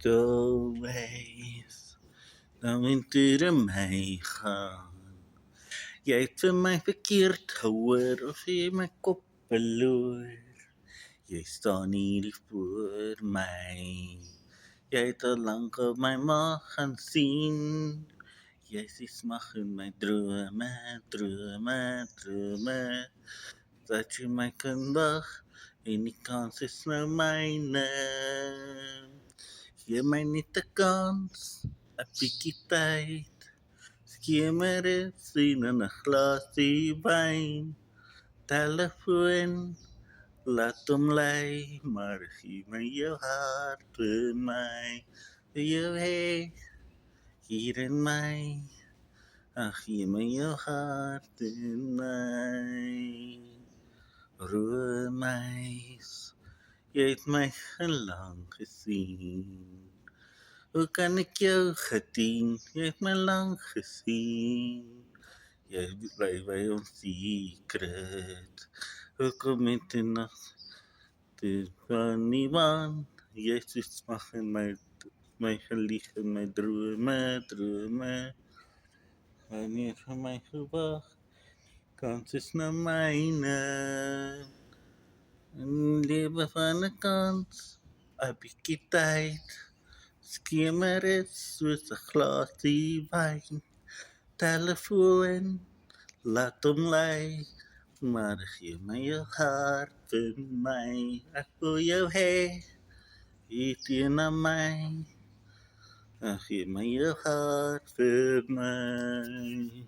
always nou into my gaan. Jy het vir my verkeerd gehoor of jy my kop verloor. Jy staan hier voor my. Jy het al lank op my maag gaan sien. Jy sê smag in my drome, dat jy my kan wag en die kans is nou myne. Gee my net 'n kans, 'n bietjie tyd. Skemer is in 'n glasie wyn. Telefoon, laat hom lei, maar gee my jou hart vir my. Vir jou hê, hier in my. Ag, gee my jou hart in my. Romeis, jy het my gelang gesien. Hoe kan ek jou gedien? Jy het my lang gesien. Jy bly by ons secret. Hoekom het jy nog dit van niemand? Jy smag in my gelieg in my drome. Wanneer vir my gewag, kans is nou myne. En lewe van 'n kans, 'n bietjie tyd. Skemer is soos 'n glasie wyn. Telefoon, laat hom lei, maar gee my jou hart vir my. Ek wil jou hê, hier teen aan my. Ag, gee my jou hart vir my.